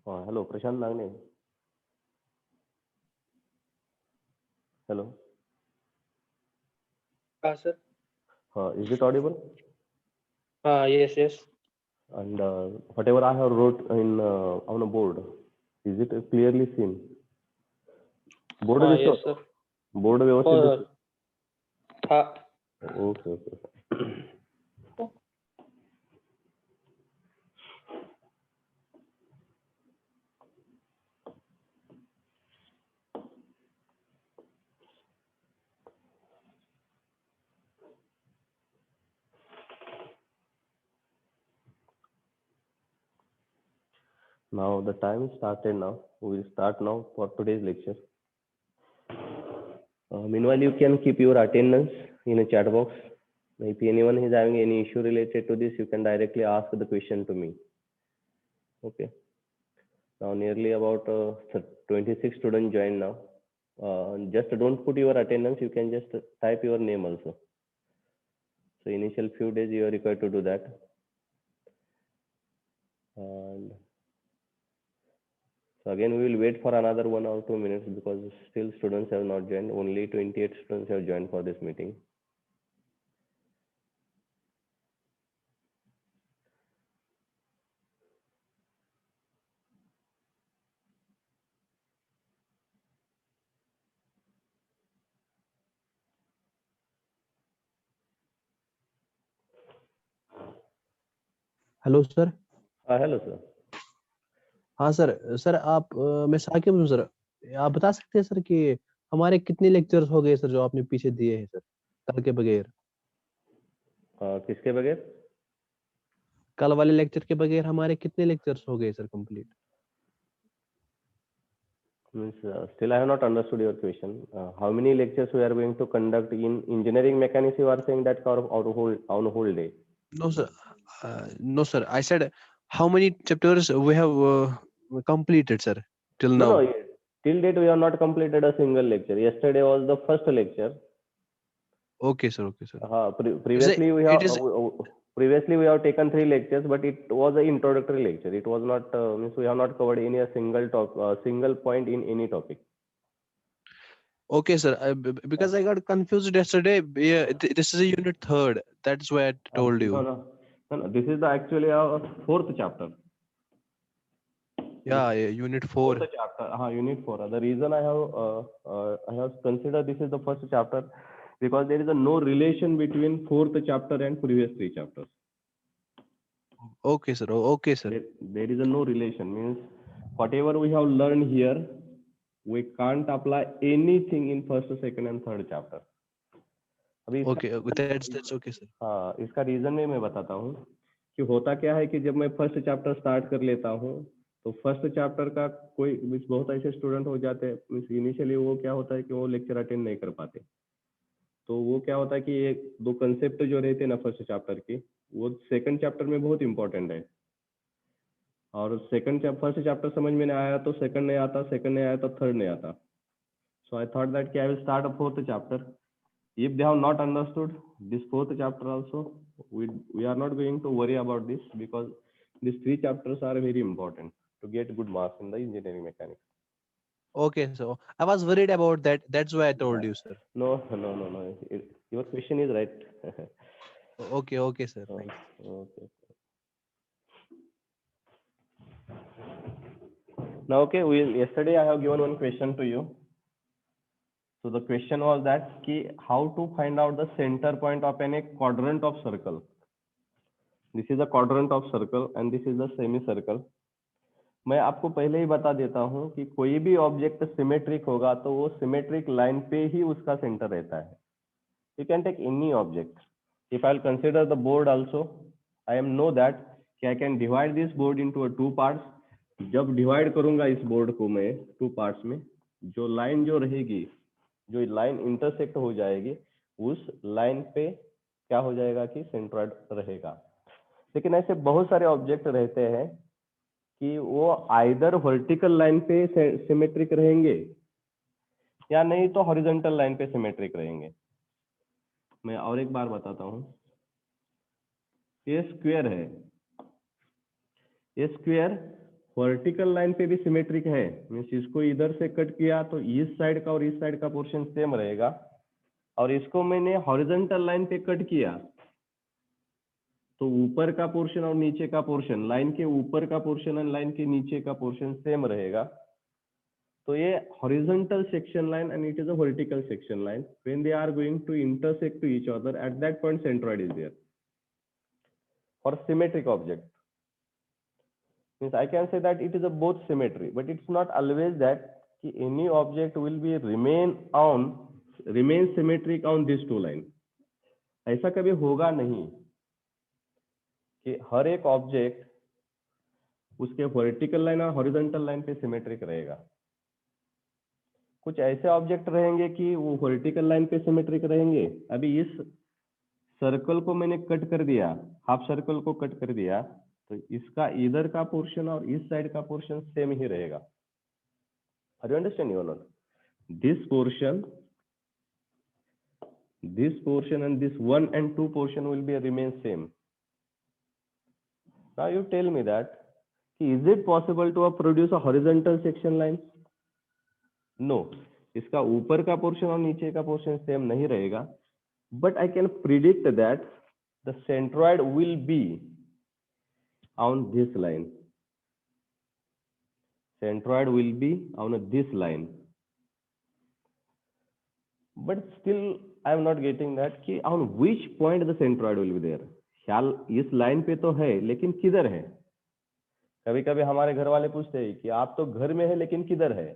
Hello, Prashant Nagne. Hello. Sir. Is it audible? Yes. And whatever I have wrote in on a board, is it clearly seen? Board दिसतो? Yes, sir. Board व्यवस्थित दिसतो? Okay. Now the time is started now. We will start now for today's lecture. Meanwhile, you can keep your attendance in a chat box. If anyone is having any issue related to this, you can directly ask the question to me. Okay. Now nearly about 26 students joined now. Just don't put your attendance. You can just type your name also. So initial few days you are required to do that. And so again, we will wait for another 1 or 2 minutes because still students have not joined. Only 28 students have joined for this meeting. Hello sir. Hello sir. हाँ sir आप मैं साकिब हूँ sir. आप बता सकते हैं sir कि हमारे कितने लेक्चर्स हो गए सर जो आपने पीछे दिए हैं सर कल के बगैर? किसके बगैर? कल वाले लेक्चर के बगैर हमारे कितने लेक्चर्स हो गए sir complete? Still I have not understood your question. How many lectures we are going to conduct in engineering mechanics? You are saying that on whole day? No sir. I said how many chapters we have completed sir till now? No, till date we have not completed a single lecture. Yesterday was the first lecture. Okay sir. Previously we have taken 3 lectures, but it was an introductory lecture. It was not means we have not covered any single point in any topic. Okay sir. Because I got confused yesterday. This is a unit 3rd. That's why I told you. No. This is actually our 4th chapter. Yeah, unit 4. Fourth chapter. Unit 4. The reason I have considered this is the first chapter because there is no relation between 4th chapter and previous 3 chapters. Okay sir. There is no relation. Means whatever we have learned here, we can't apply anything in first, second and third chapter. Okay, that's okay sir. इसका reason मैं बताता हूँ कि होता क्या है कि जब मैं फर्स्ट चैप्टर स्टार्ट कर लेता हूँ तो फर्स्ट चैप्टर का कोई बहुत ऐसे स्टूडेंट हो जाते हैं, इनिशियली वो क्या होता है कि वो लेक्चर अटेंड नहीं कर पाते, तो वो क्या होता है कि ये दो कंसेप्ट जो रहते हैं ना फर्स्ट चैप्टर की, वो सेकंड चैप्टर में बहुत इंपॉर्टेंट है। और फर्स्ट चैप्टर समझ में नहीं आया तो सेकंड नहीं आता, सेकंड नहीं आया तो थर्ड नहीं आता। So I thought that I will start a fourth chapter. If they have not understood this fourth chapter also, we are not going to worry about this, because these three chapters are very important to get good marks in the engineering mechanics. Okay, so I was worried about that. That's why I told Yeah. you, sir. No. Your question is right. Okay, sir. Oh, Thanks. okay. Now, okay, yesterday I have given one question to you. So the question was that how to find out the center point of any quadrant of circle. This is a quadrant of circle and this is the semicircle. मैं आपको पहले ही बता देता हूं कि कोई भी object symmetric होगा तो वो सिमेट्रिक लाइन पे ही उसका सेंटर रहता है। You can take any object. If I will consider the board also, I am know that कि I can divide this board into two parts. जब डिवाइड करूंगा इस बोर्ड को मैं टू पार्ट्स में, जो लाइन जो रहेगी, जो लाइन इंटरसेक्ट हो जाएगी, उस लाइन पे क्या हो जाएगा कि सेंट्रॉइड रहेगा। लेकिन ऐसे बहुत सारे ऑब्जेक्ट रहते हैं कि वो आइदर वर्टिकल लाइन पे सिमेट्रिक रहेंगे या नहीं तो हॉरिजॉन्टल लाइन पे सिमेट्रिक रहेंगे। मैं और एक बार बताता हूं। ये स्क्वायर है, ये स्क्वायर वर्टिकल लाइन पे भी सिमेट्रिक है। मीन्स इसको इधर से कट किया तो इस साइड का और इस साइड का पोर्शन सेम रहेगा, और इसको मैंने हॉरिजॉन्टल लाइन पे कट किया तो ऊपर का पोर्शन और नीचे का पोर्शन, लाइन के ऊपर का पोर्शन और लाइन के नीचे का पोर्शन सेम रहेगा। तो ये horizontal section line and it is a vertical section line. When they are going to intersect to each other, at that point centroid is there for symmetric object. Means I can say that it is a both symmetry, but it's not always that कि any object will be remain symmetric on this two line. ऐसा कभी होगा नहीं कि हर एक object उसके vertical line और हॉरिजॉन्टल लाइन पे सिमेट्रिक रहेगा। कुछ ऐसे ऑब्जेक्ट रहेंगे कि वो वर्टिकल लाइन पे सिमेट्रिक रहेंगे। अभी इस सर्कल को मैंने कट कर दिया, हाफ सर्कल को कट कर दिया, तो इसका इधर का पोर्शन और इस साइड का पोर्शन सेम ही रहेगा। Are you understand or not? This portion and this 1 and 2 portion will be remain same. Now you tell me that is it possible to produce a horizontal section line? No, इसका ऊपर का portion और नीचे का portion same नहीं रहेगा, but I can predict that the centroid will be on this line. Centroid will be on this line. But still I am not getting that कि on which point the centroid will be there. ख्याल इस line पे तो है लेकिन किधर है। कभी कभी हमारे घर वाले पूछते हैं कि आप तो घर में है लेकिन किधर है।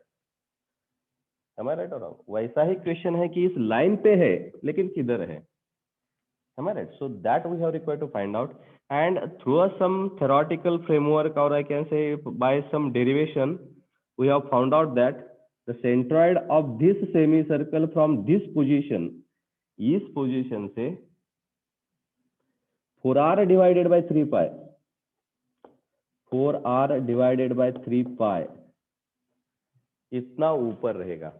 Am I right or wrong? वैसा ही क्वेश्चन है कि इस लाइन पे है लेकिन किधर है। Am I right? So that we have required to find out, and through some theoretical framework, or I can say by some derivation, we have found out that the centroid of this semicircle from this position, इस position से 4r divided by 3 pi, 4r divided by 3 pi इतना ऊपर रहेगा।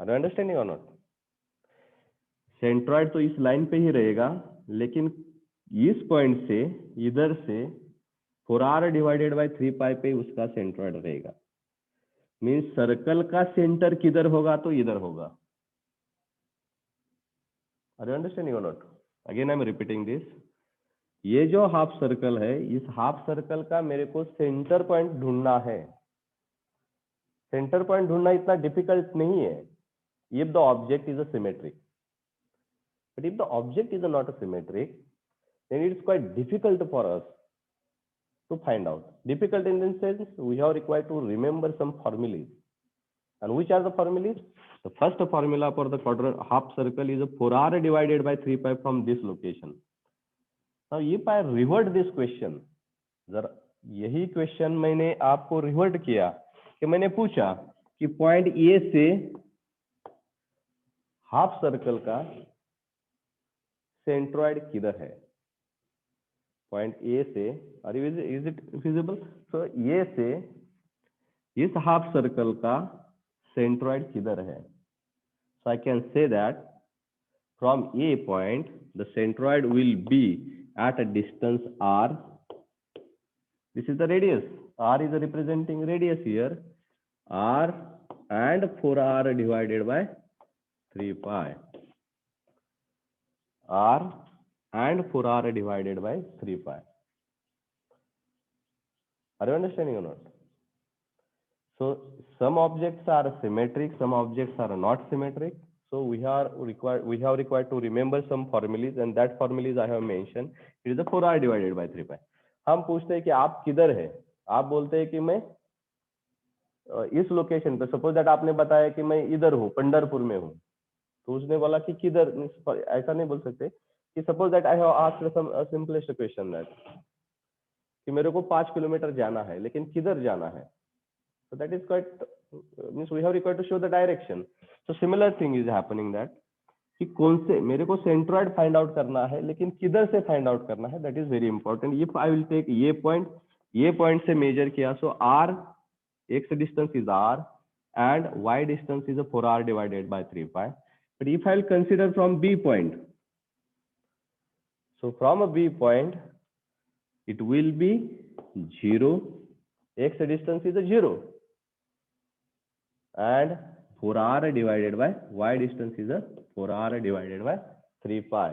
Are you understanding or not? Centroid तो इस line पे ही रहेगा, लेकिन इस पॉइंट से इधर से 4r डिवाइडेड बाय 3 पाई पे उसका सेंट्रॉइड रहेगा। मीन्स सर्कल का सेंटर किधर होगा तो इधर होगा। Are you understanding or not? Again I am repeating this. ये जो हाफ सर्कल है, इस हाफ सर्कल का मेरे को सेंटर पॉइंट ढूंढना है। सेंटर पॉइंट ढूंढना इतना डिफिकल्ट नहीं है if the object is a symmetric. But if the object is not a symmetric, then it is quite difficult for us to find out. Difficult in the sense we have required to remember some formulas. And which are the formulas? The first formula for the quadrant half circle is 4r divided by 3 pi from this location. Now if I revert this question, जरा यही question मैंने आपको revert किया कि मैंने पूछा कि point A से हाफ सर्कल का सेंट्रॉइड किधर है? पॉइंट ए से, और is it visible? So A से इस हाफ सर्कल का सेंट्रॉइड किधर है? So I can say that from A point the centroid will be at a distance r. This is the radius. R is representing radius here. R and 4r divided by 3 pi. R and 4r divided by 3 pi. Are you understanding or not? So some objects are symmetric, some objects are not symmetric. So we have required to remember some formulas, and that formulas I have mentioned. It is the 4r divided by 3 pi. हम पूछते हैं कि आप किधर है? आप बोलते हैं कि मैं इस लोकेशन पे, सपोज दैट आपने बताया कि मैं इधर हूँ, पंढरपुर में हूँ, तो उसने बोला कि किधर, ऐसा नहीं बोल सकते कि suppose that I have asked some simplest question that कि मेरे को 5 किलोमीटर जाना है, लेकिन किधर जाना है? So that is quite means we have required to show the direction. So similar thing is happening that कि कौन से मेरे को सेंट्रॉइड फाइंड आउट करना है, लेकिन किधर से फाइंड आउट करना है, that is very important. If I will take ये पॉइंट से मेजर किया, so r x distance is r and y distance is 4r divided by 3 pi. But if I will consider from B point, so from a B point it will be 0, x distance is a 0, and 4r divided by y distance is a 4r divided by 3 pi.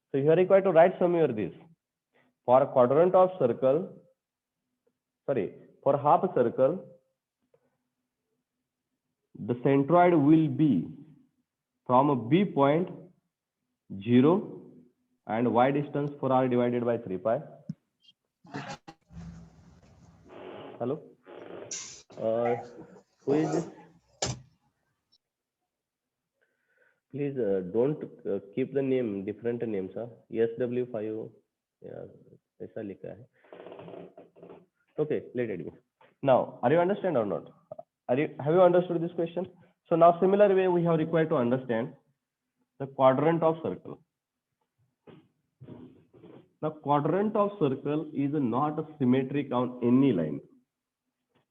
So you are required to write somewhere this. For a quadrant of circle, for half a circle, the centroid will be from a B point 0 and y distance 4r divided by 3 pi. Hello? Who is this? Please don't keep the name different names. SW5 ऐसा लिखा है. Okay, let it be. Now, are you understand or not? Have you understood this question? So now similar way we have required to understand the quadrant of circle. The quadrant of circle is not symmetric on any line.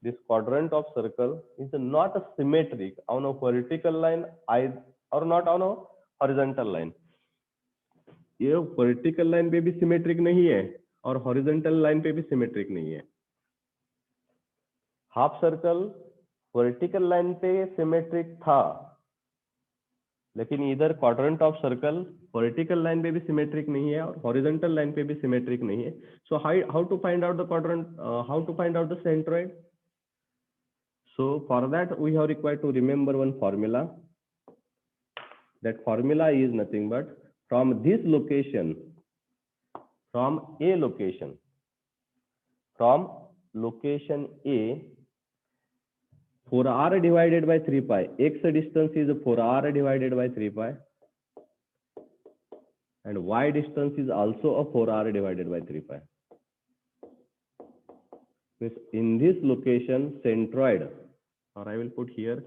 This quadrant of circle is not symmetric on a vertical line or not on a horizontal line. ये vertical line पे भी symmetric नहीं है और horizontal line पे भी symmetric नहीं है. Half circle vertical line पे symmetric था, लेकिन इधर quadrant of circle vertical line पे भी symmetric नहीं है और horizontal line पे भी symmetric नहीं है. So how to find out the quadrant? How to find out the centroid? So for that we have required to remember one formula. That formula is nothing but from this location, from location A, 4r divided by 3 pi. X distance is 4r divided by 3 pi, and y distance is also a 4r divided by 3 pi. In this location, centroid, or I will put here,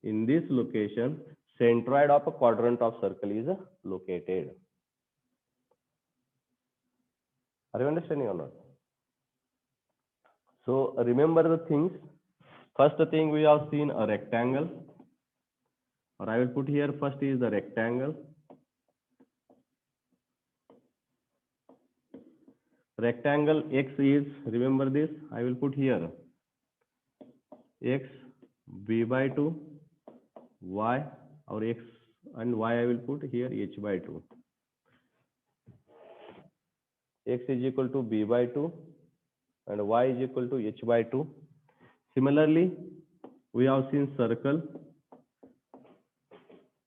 in this location, centroid of a quadrant of circle is located. Are you understanding or not? So remember the things. First thing we have seen a rectangle, or I will put here first is the rectangle. Rectangle X is, remember this, I will put here X b by 2, Y, or X and Y I will put here h by 2. X is equal to b by 2 and Y is equal to h by 2. Similarly, we have seen circle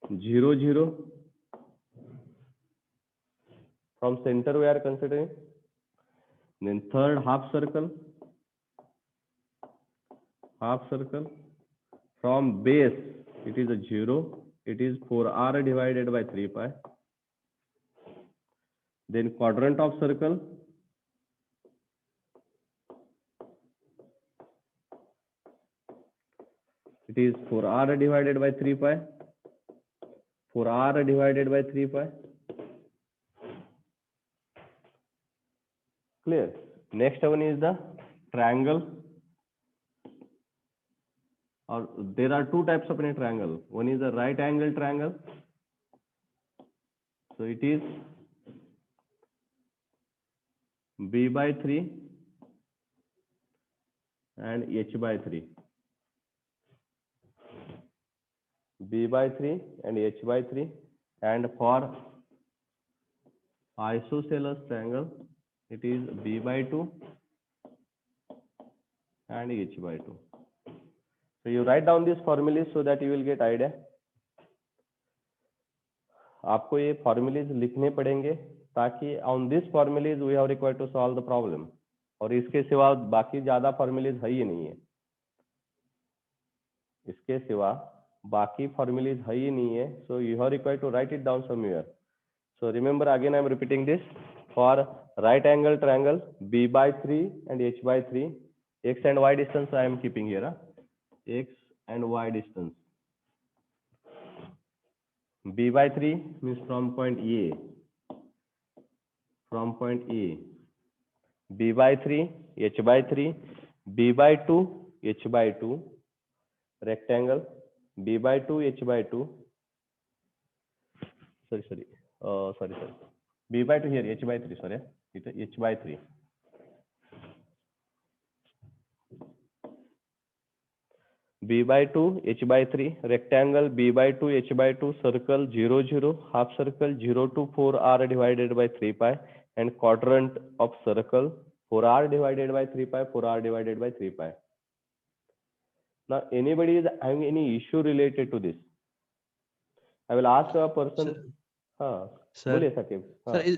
0, 0. From center we are considering. Then third half circle. From base it is a 0. It is 4r divided by 3 pi. Then quadrant of circle. It is 4r divided by 3 pi. 4r divided by 3 pi. Clear? Next one is the triangle. Or there are two types of a triangle. One is the right angle triangle. So it is b by 3 and h by 3. b by 3 and h by 3. And for isosceles triangle, it is b by 2 and h by 2. So you write down these formulas so that you will get idea. आपको ये formulas लिखने पड़ेंगे ताकि on this formulas we have required to solve the problem. और इसके सिवा बाकी ज्यादा formulas है ही नहीं है. इसके सिवा बाकी formulas है ही नहीं है. So you are required to write it down somewhere. So remember again I am repeating this. For right angle triangle, b by 3 and h by 3, x and y distance I am keeping here. X and y distance. b by 3 means from point A. From point A. b by 3, h by 3, b by 2, h by 2. Rectangle, b by 2, h by 2. Sorry. b by 2 here, h by 3, sorry. It is h by 3. b by 2, h by 3, rectangle, b by 2, h by 2, circle 0, 0, half circle 0 to 4r divided by 3 pi, and quadrant of circle 4r divided by 3 pi, 4r divided by 3 pi. Now, anybody is having any issue related to this? I will ask a person. Sir, बोलिए Saqib. sir,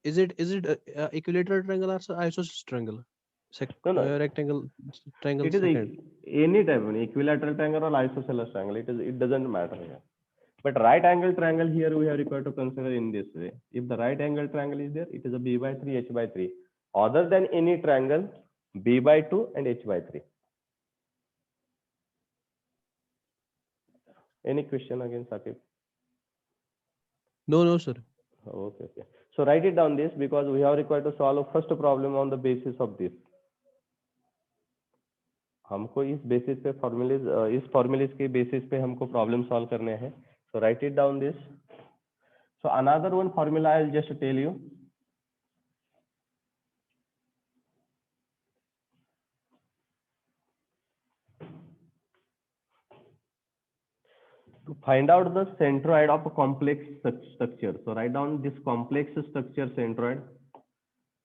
is it equilateral triangle or isosceles triangle? No. Rectangle triangle. It is any type of equilateral triangle or isosceles triangle. It doesn't matter here. But right angle triangle here we have required to consider in this way. If the right angle triangle is there, it is a b by 3, h by 3. Other than any triangle, b by 2 and h by 3. Any question again, Sakib? No, sir. Okay. So write it down this because we have required to solve first problem on the basis of this. हमको इस basis पे formulas के basis पे हमको problem solve करने हैं. So write it down this. So another one formula I'll just tell you. To find out the centroid of a complex structure. So write down this complex structure centroid,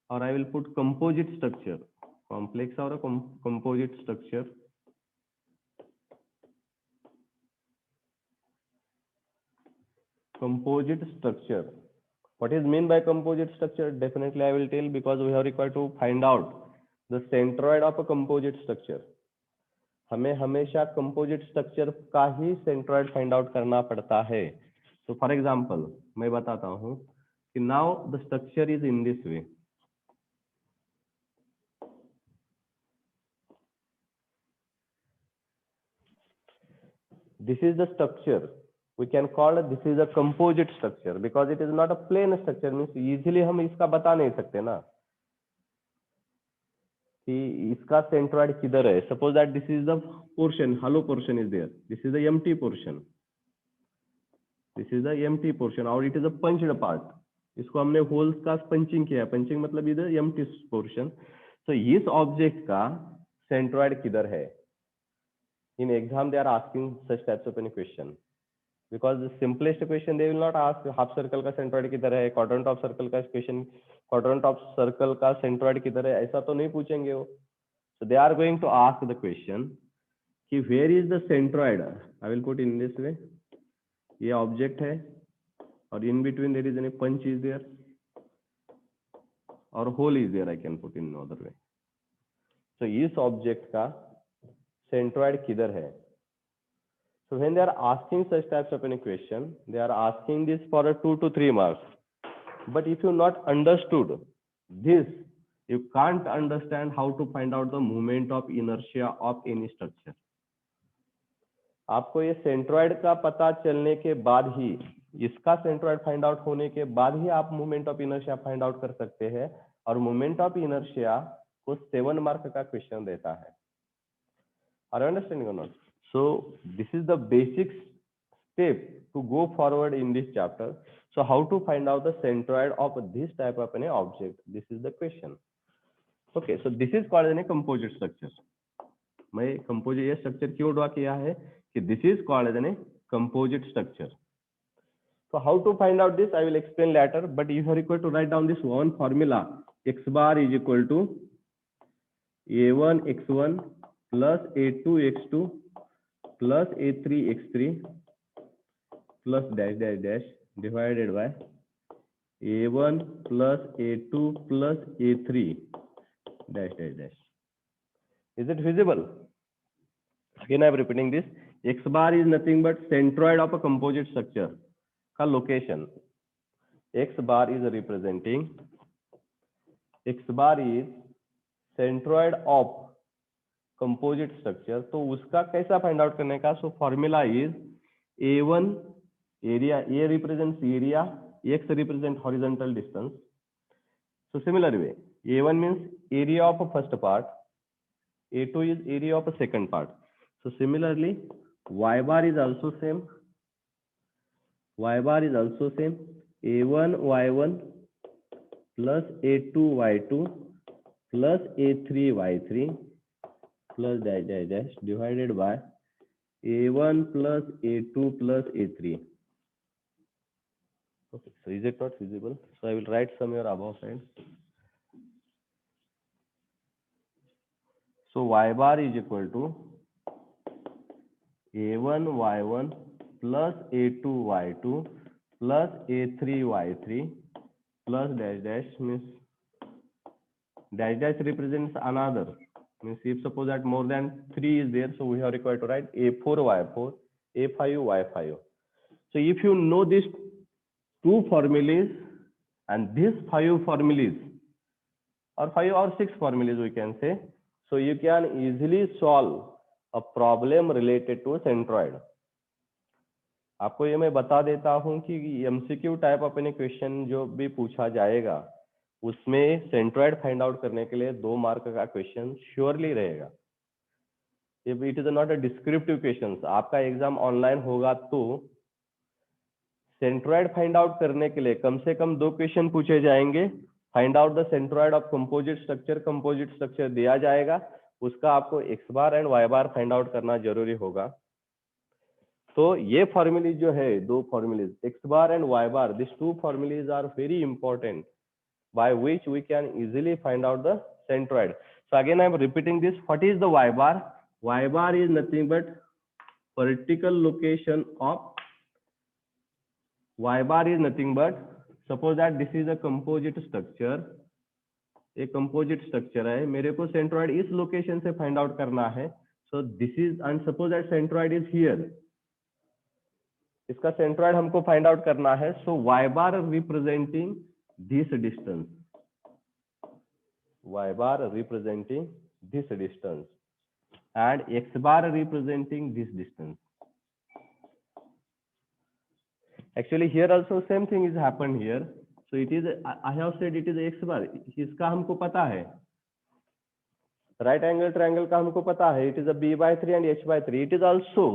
or I will put composite structure. Complex or a composite structure. Composite structure. What is meant by composite structure? Definitely I will tell because we have required to find out the centroid of a composite structure. हमें हमेशा composite structure का ही centroid find out करना पड़ता है. तो for example मैं बताता हूं कि now the structure is in this way. This is the structure. We can call it this is a composite structure because it is not a plain structure. Means easily हम इसका बता नहीं सकते ना कि इसका सेंट्रॉइड किधर है. Suppose that this is the portion, hollow portion is there. This is the empty portion. This is the empty portion और it is a punched part. इसको हमने holes का punching किया. Punching मतलब इधर empty portion. So इस object का centroid किधर है? In exam, they are asking such types of any question because the simplest question they will not ask half circle का centroid किधर है, quadrant of circle का question, quadrant of circle का centroid किधर है, ऐसा तो नहीं पूछेंगे वो. So they are going to ask the question कि where is the centroid? I will put in this way. ये object है और in between there is any punch is there or hole is there. I can put in another way. So इस object का centroid किधर है? So when they are asking such types of an equation, they are asking this for a 2 to 3 marks. But if you not understood this, you can't understand how to find out the moment of inertia of any structure. आपको ये centroid का पता चलने के बाद ही, इसका centroid find out होने के बाद ही आप moment of inertia find out कर सकते हैं, और मोमेंट ऑफ इनर्शिया को 7 मार्क का क्वेश्चन देता है। Are you understanding or not? So this is the basic step to go forward in this chapter. So how to find out the centroid of this type of an object? This is the question. Okay, so this is called as a composite structure. मैं composite ये structure क्यों draw किया है कि this is called as a composite structure. So how to find out this I will explain later, but you are required to write down this one formula. X bar is equal to A1 x1 plus A2 x2 plus A3 x3 plus dash dash dash divided by A1 plus A2 plus A3 dash dash dash. Is it visible? Again I am repeating this. X bar is nothing but centroid of a composite structure का location. X bar is representing, X bar is centroid of composite structure. तो उसका कैसा find out करने का? So formula is A1 area, A represents area, X represents horizontal distance. So similar way, A1 means area of a first part, A2 is area of a second part. So similarly, Y bar is also same. Y bar is also same. A1 Y1 plus A2 Y2 plus A3 Y3 plus dash dash dash divided by A1 plus A2 plus A3. Okay, so is it not visible? So I will write somewhere above side. So Y bar is equal to A1 Y1 plus A2 Y2 plus A3 Y3 plus dash dash, means dash dash represents another, means if suppose that more than 3 is there, so we are required to write A4 Y4 A5 Y5. So if you know these two formulas and these 5 formulas, or 5 or 6 formulas we can say, so you can easily solve a problem related to centroid. आपको ये मैं बता देता हूं कि MCQ type of any question जो भी पूछा जाएगा उसमें सेंट्रॉइड फाइंड आउट करने के लिए 2 मार्क का क्वेश्चन श्योरली रहेगा. If it is not a descriptive question, आपका एग्जाम ऑनलाइन होगा तो सेंट्रॉइड फाइंड आउट करने के लिए कम से कम 2 क्वेश्चन पूछे जाएंगे. Find out the centroid of composite structure दिया जाएगा, उसका आपको x bar and y bar find out करना जरूरी होगा. तो ये फॉर्मूले जो है 2 formulas x bar and y bar, this 2 formulas are very important by which we can easily find out the centroid. So again I am repeating this. What is the y bar? Y bar is nothing but vertical location of, y bar is nothing but, suppose that this is a composite structure, एक composite structure है, मेरे को centroid इस location से find out करना है. So this is, and suppose that centroid is here, इसका centroid हमको find out करना है. So y bar representing this distance, y bar representing this distance and x bar representing this distance. Actually here also same thing is happened here. So it is, I have said it is x bar, इसका हमको पता है. Right angle triangle का हमको पता है, it is a b/3 and h/3. It is also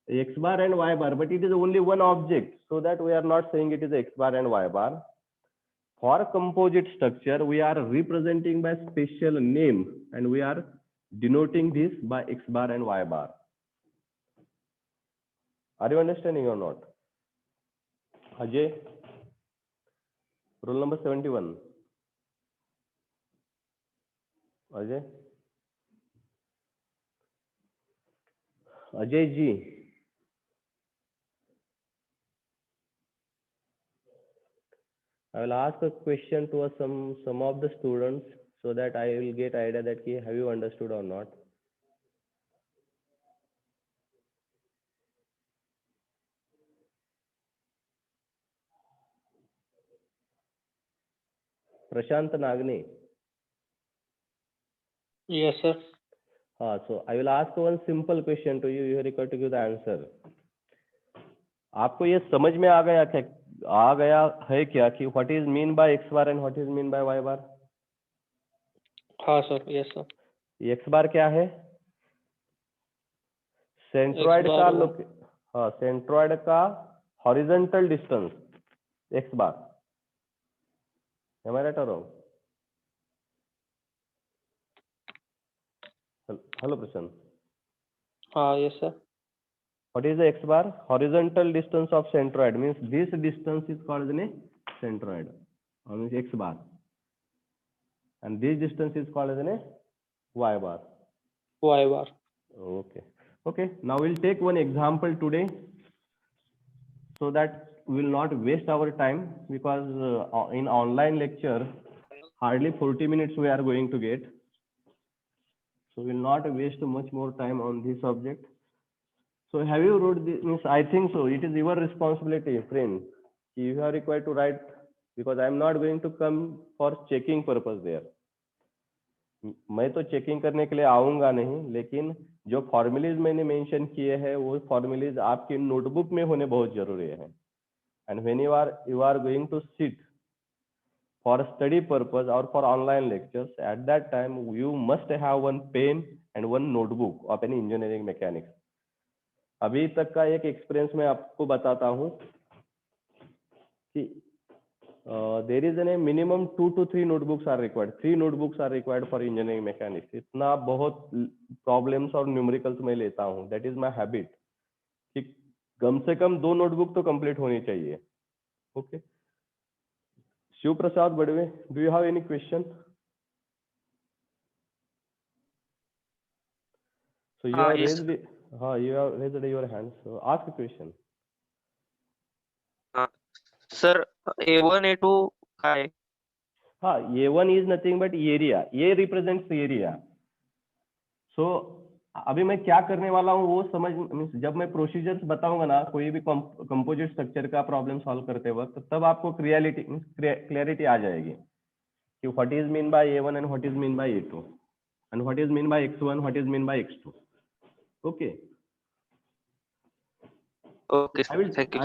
x bar and y bar, but it is only one object, so that we are not saying it is x bar and y bar. For composite structure, we are representing by special name and we are denoting this by x bar and y bar. Are you understanding or not? Ajay, roll number 71. Ajay, Ajay ji. I will ask a question to some of the students so that I will get idea that have you understood or not. Prashant Nagne. Yes, sir. So I will ask one simple question to you. You are required to give the answer. आपको ये समझ में आ गया है क्या कि what is mean by x bar and what is mean by y bar? हाँ sir, yes sir. x bar क्या है? सेंट्रॉइड का सेंट्रॉइड का horizontal distance x bar. Am I right or wrong? Hello Prashant. हाँ, yes sir. What is the x bar? Horizontal distance of centroid, means this distance is called as a centroid, or means x bar, and this distance is called as a y bar. Y bar. Okay. Now we'll take one example today, so that we will not waste our time, because in online lecture hardly 40 minutes we are going to get, so we will not waste much more time on this subject. So have you wrote this? Means I think so. It is your responsibility, friend. You are required to write, because I am not going to come for checking purpose there. मैं तो checking करने के लिए आऊंगा नहीं, लेकिन जो formulas मैंने मेंशन किए हैं वो फॉर्मूलेज आपकी नोटबुक में होने बहुत जरूरी है. And when you are going to sit for study purpose or for online lectures, at that time you must have one pen and one notebook of any engineering mechanics. अभी तक का एक एक्सपीरियंस मैं आपको बताता हूँ कि there is an minimum 2 to 3 notebooks are required. 3 notebooks are required for engineering mechanics. इतना बहुत प्रॉब्लम्स और न्यूमेरिकल्स मैं लेता हूँ, दैट इज माय हैबिट, कि कम से कम 2 नोटबुक तो कंप्लीट होनी चाहिए. ओके. शिव प्रसाद बड़वे, do you have any question? So you have yes. raised you have raised your hand. So ask a question. Sir, A1 A2 का है? A1 is nothing but area. A represents area. So अभी मैं क्या करने वाला हूँ वो समझ, जब मैं प्रोसीजर्स बताऊंगा ना कोई भी कंपोजिट स्ट्रक्चर का प्रॉब्लम सॉल्व करते वक्त, तब आपको क्लियरिटी आ जाएगी कि what is mean by A1 and what is mean by A2 and what is mean by X1, what is mean by X2. Okay. Okay, thank you.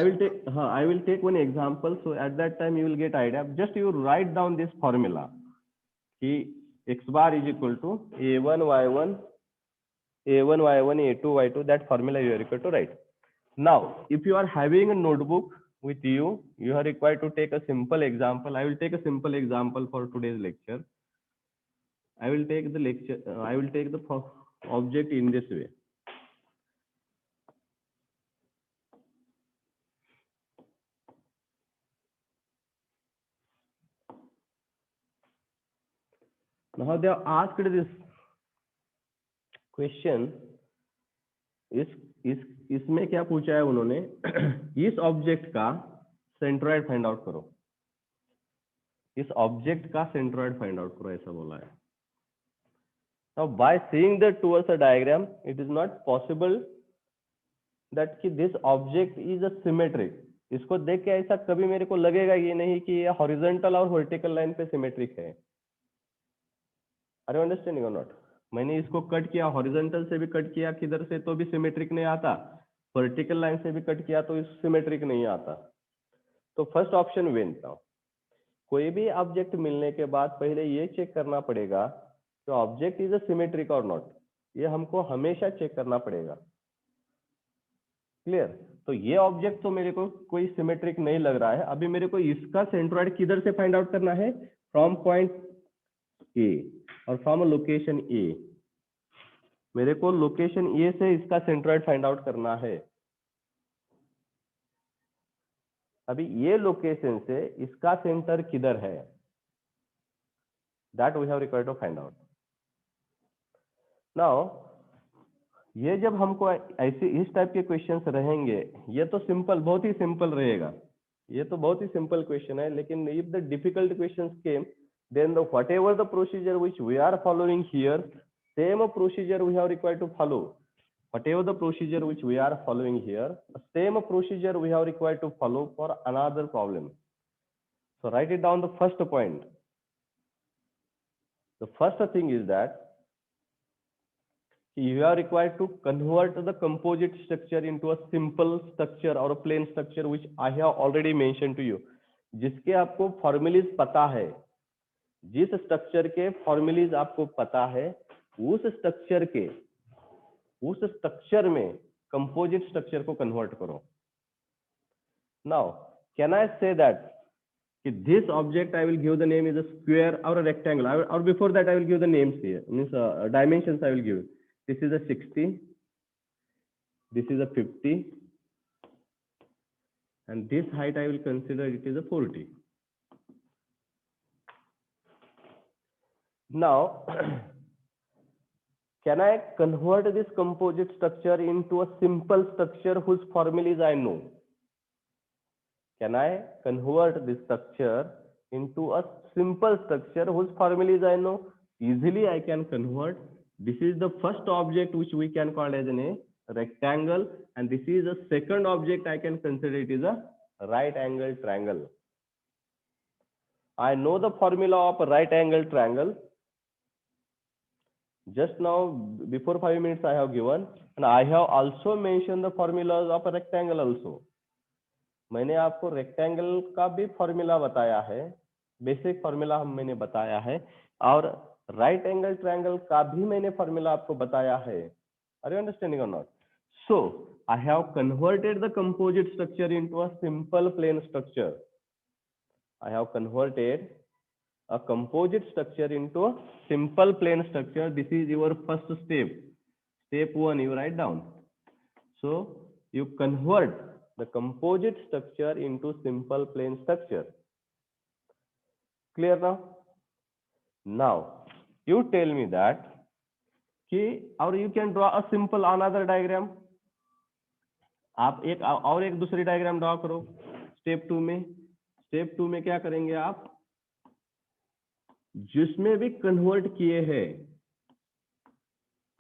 I will take one example, so at that time you will get idea. Just you write down this formula कि x bar is equal to a1 y1 a2 y2. That formula you are required to write. Now if you are having a notebook with you, you are required to take a simple example. I will take a simple example for today's lecture. I will take the object in this way. Now they have asked this question. इसमें क्या पूछा है उन्होंने? इस object का centroid find out करो. इस object का सेंट्रॉइड फाइंड आउट करो, ऐसा बोला है. Now by seeing the towards a diagram, it is not possible that कि this object is a symmetric. इसको देख के ऐसा कभी मेरे को लगेगा ये नहीं कि ये हॉरिजॉन्टल और वर्टिकल लाइन पे सिमेट्रिक है. Are you understanding or not? मैंने इसको कट किया, हॉरिजॉन्टल से भी कट किया किधर से तो भी सिमेट्रिक नहीं आता, वर्टिकल लाइन से भी कट किया तो सिमेट्रिक नहीं आता. तो फर्स्ट ऑप्शन विन था. कोई भी ऑब्जेक्ट मिलने के बाद पहले ये चेक करना पड़ेगा कि ऑब्जेक्ट इज अ सिमेट्रिक और नॉट. ये हमको हमेशा चेक करना पड़ेगा. क्लियर? तो ये ऑब्जेक्ट तो मेरे को कोई सिमेट्रिक नहीं लग रहा है. अभी मेरे को इसका सेंट्रॉइड किधर से फाइंड आउट करना है? फ्रॉम पॉइंट ए और फ्रॉम लोकेशन ए. मेरे को लोकेशन ए से इसका सेंट्रॉइड फाइंड आउट करना है. अभी ये लोकेशन से इसका सेंटर किधर है, that we have required to find out. Now ये जब हमको ऐसे इस टाइप के क्वेश्चंस रहेंगे, ये तो सिंपल, बहुत ही सिंपल रहेगा. ये तो बहुत ही सिंपल क्वेश्चन है. लेकिन if the difficult questions came, then whatever the procedure which we are following here, same procedure we have required to follow. Whatever the procedure which we are following here, same procedure we have required to follow for another problem. So write it down. The first point, the first thing is that you are required to convert the composite structure into a simple structure or a plain structure, which I have already mentioned to you. जिसके आपको formulae पता है, जिस structure के formulae आपको पता है, उस स्ट्रक्चर में कंपोजिट स्ट्रक्चर को कन्वर्ट करो. Now, can I say that this object I will give the name is a square or a rectangle, or before that I will give the names here, means dimensions I will give. This is a 60, this is a 50, and this height I will consider it is a 40. Now, can I convert this composite structure into a simple structure whose formulas I know? Can I convert this structure into a simple structure whose formulas I know? Easily I can convert. This is the first object which we can call as a rectangle, and this is the second object I can consider it is a right angle triangle. I know the formula of a right angle triangle. Just now, before 5 minutes I have given, and I have also mentioned the formulas of a rectangle also. मैंने आपको rectangle का भी formula बताया है, basic formula मैंने बताया है, और राइट एंगल ट्रायंगल का भी मैंने फॉर्मूला आपको बताया है. Are you understanding or not? So I have converted the composite structure into a simple plain structure. I have converted a composite structure into a simple plain structure. This is your first step. Step 1, you write down. So you convert the composite structure into simple plane structure. Clear now? Now you tell me that or you can draw a simple another diagram. आप एक दूसरी diagram draw करो. Step 2 में, step 2 में क्या करेंगे आप, जिसमें भी कन्वर्ट किए हैं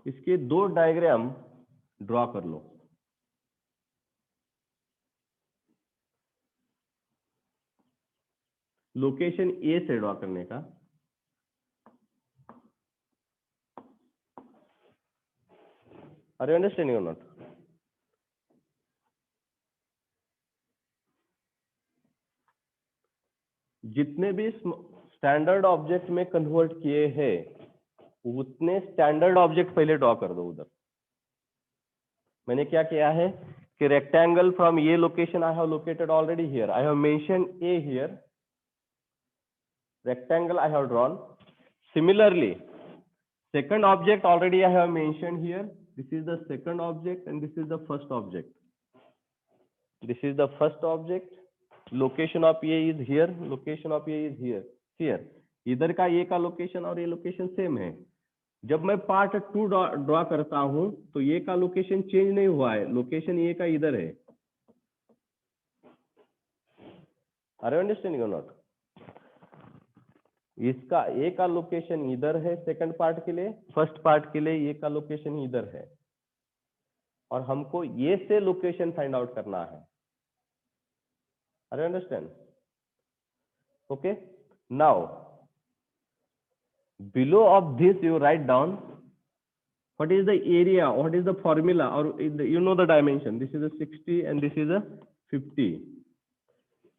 इसके 2 डायग्राम ड्रॉ कर लो. लोकेशन ए से ड्रॉ करने का. Are you understanding or not? जितने भी स्टैंडर्ड ऑब्जेक्ट में कन्वर्ट किए हैं उतने स्टैंडर्ड ऑब्जेक्ट पहले ड्रॉ कर दो उधर. मैंने क्या किया है कि रेक्टेंगल फ्रॉम ये location I have located already here. I have mentioned A here. Rectangle I have drawn. Similarly, second object already I have mentioned here. This is the second object and this is the first object. This is the first object. Location of A is here. Location of A is here. Here. इधर का A का location और ये location same है. जब मैं part 2 draw करता हूं तो ये का लोकेशन चेंज नहीं हुआ है. लोकेशन ये का इधर है. Are you understanding or not? इसका ए का लोकेशन इधर है सेकंड पार्ट के लिए, फर्स्ट पार्ट के लिए ये का लोकेशन इधर है, और हमको ये से लोकेशन फाइंड आउट करना है. Are you understand? Okay. Now below of this you write down what is the area, what is the formula, और you know the dimension. This is a 60 and this is a 50.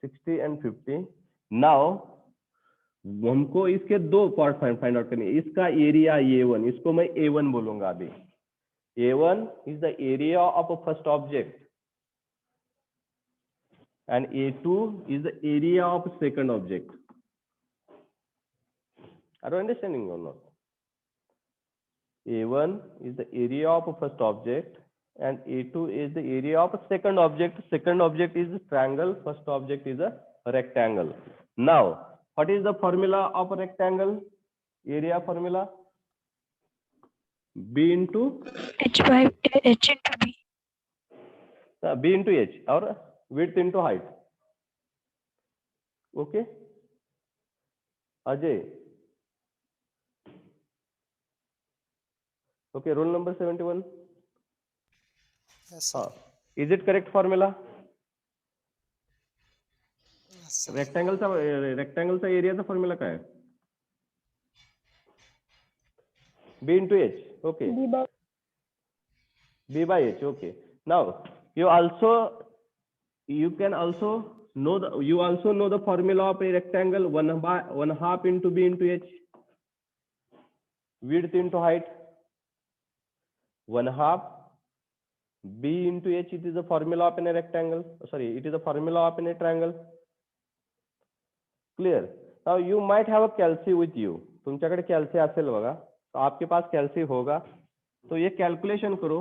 60 and 50. Now हमको इसके 2 part find out करनी है. इसका area A1, इसको मैं A1 बोलूंगा अभी. A1 is the area of a first object and A2 is the area of second object. Are you understanding or not? A1 is the area of a first object and A2 is the area of a second object. Second object is a triangle, first object is a rectangle. Now what is the formula of a rectangle? Area formula? B into H by H into B. B into H, or width into height. Okay. Ajay. Okay, roll number 71. Yes, sir. Is it correct formula? Yes, sir. Rectangle चा एरियाचा formula काय? B into H. Okay. B by H. Okay. Now you can also know the formula of a rectangle, 1/2 into B into H. Width into height. 1/2 B into H. It is the formula of a rectangle. Sorry, it is the formula of a triangle. Clear? Now you might have a calci with you. तुमच्याकडे calci असेल बघा. तो आपके पास calci होगा. तो ये calculation करो.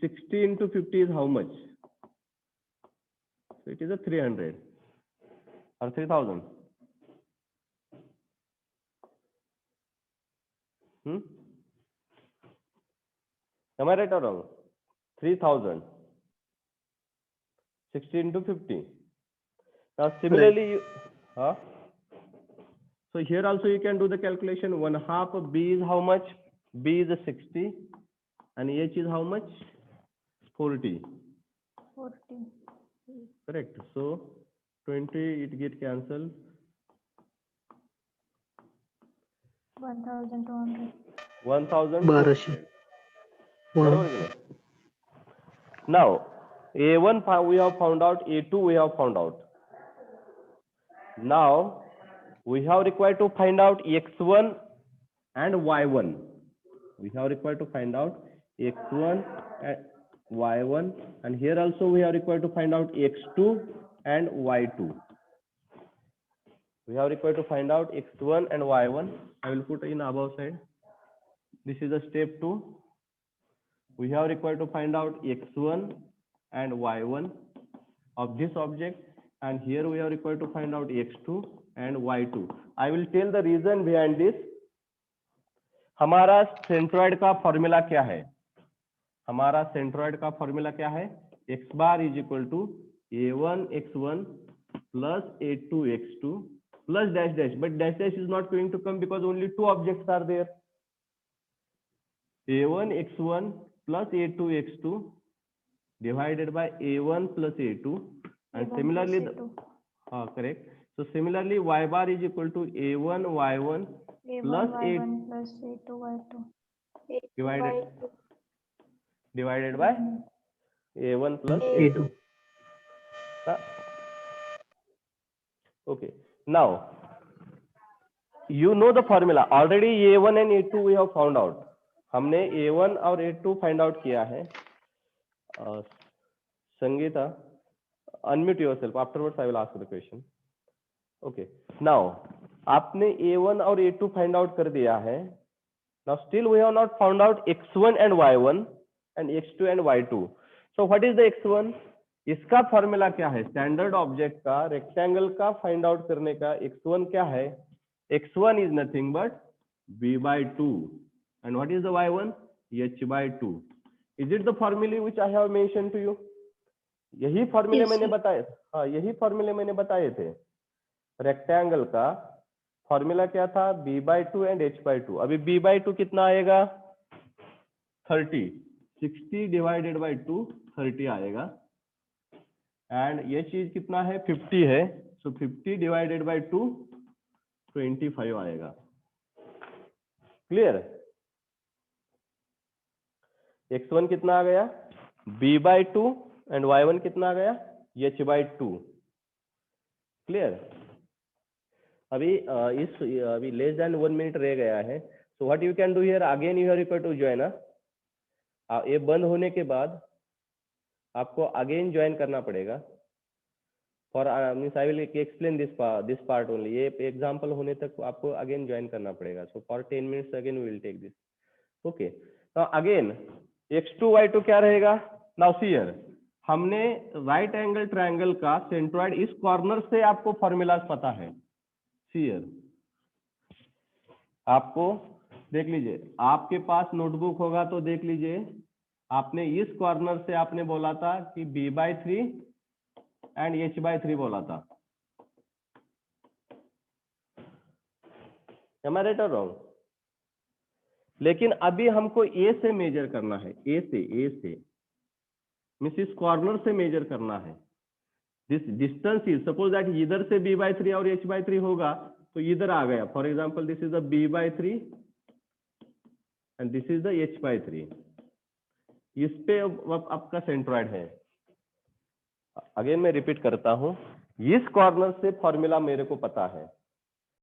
60 into 50 is how much? So it is a 300 or 3000. Am I right or wrong? 3000. 60 into 50. Now similarly, so here also you can do the calculation. 1/2 of B is how much? B is a 60 and H is how much? 40. 40. Correct. So 20 it get cancelled. 1200. 1200. Now A1 we have found out, A2 we have found out. Now we have required to find out X1 and Y1. We have required to find out X1 and Y1, and here also we are required to find out X2 and Y2. We have required to find out X1 and Y1. I will put in above side. This is the step 2. We have required to find out X1 and Y1 of this object, and here we are required to find out X2 and Y2. I will tell the reason behind this. हमारा centroid का formula क्या है? हमारा centroid का formula क्या है? x bar is equal to a1 x1 plus a2 x2 plus dash dash, but dash dash is not going to come because only two objects are there. a1 x1 plus a2 x2 divided by a1 plus a2, and similarly correct. So similarly y bar is equal to a1 y1 plus A1 plus A2 Y2 divided by a1 plus a2. Okay, now you know the formula already. a1 and a2 we have found out. हमने a1 और a2 find out किया है. Sangeeta, unmute yourself. Afterwards I will ask the question. Okay, now आपने a1 और a2 find out कर दिया है. Now still we have not found out x1 and y1 and x2 and y2. So what is the x1? इसका formula क्या है? Standard object का, rectangle का फाइंड आउट करने का x1 क्या है? x1 is nothing but b by 2, and what is the y1? h by 2. Is it the formula which I have mentioned to you? यही फॉर्मूले Yes, मैंने sir. बताए. हाँ, यही फॉर्मूले मैंने बताए थे. रेक्टेंगल का फॉर्मूला क्या था? b by 2 and h by 2. अभी b by 2 कितना आएगा? 30. 60 डिवाइडेड बाई 2 30 आएगा. एंड ये चीज कितना है? 50 है. सो 50 डिवाइडेड बाई 2 25 आएगा. क्लियर? x1 कितना आ गया? b by 2 एंड y1 कितना आ गया? h by 2. क्लियर? अभी लेस देन 1 मिनट रह गया है. So what you can do here, again you are required to join. ये बंद होने के बाद आपको अगेन ज्वाइन करना पड़ेगा. For means I will explain this part only. ये एग्जांपल होने तक आपको अगेन ज्वाइन करना पड़ेगा. So for 10 minutes again we will take this. Okay, now again x2 y2 क्या रहेगा? नाउ सी हियर, हमने राइट एंगल ट्रायंगल का सेंट्रॉइड इस कॉर्नर से आपको फॉर्मूला पता है. सी हियर, आपको देख लीजिए, आपके पास नोटबुक होगा तो देख लीजिए. आपने इस कॉर्नर से आपने बोला था कि b by 3 and h by 3 बोला था. Am I right or wrong? लेकिन अभी हमको a से मेजर करना है. a से मीन्स इस कॉर्नर से मेजर करना है. This distance is, suppose that इधर से b by 3 और h by 3 होगा तो इधर आ गया. For example this is the b by 3 and this is the h by 3. इस पे अब आपका सेंट्रॉइड है। अगेन मैं रिपीट करता हूं, इस कॉर्नर से फॉर्मूला मेरे को पता है,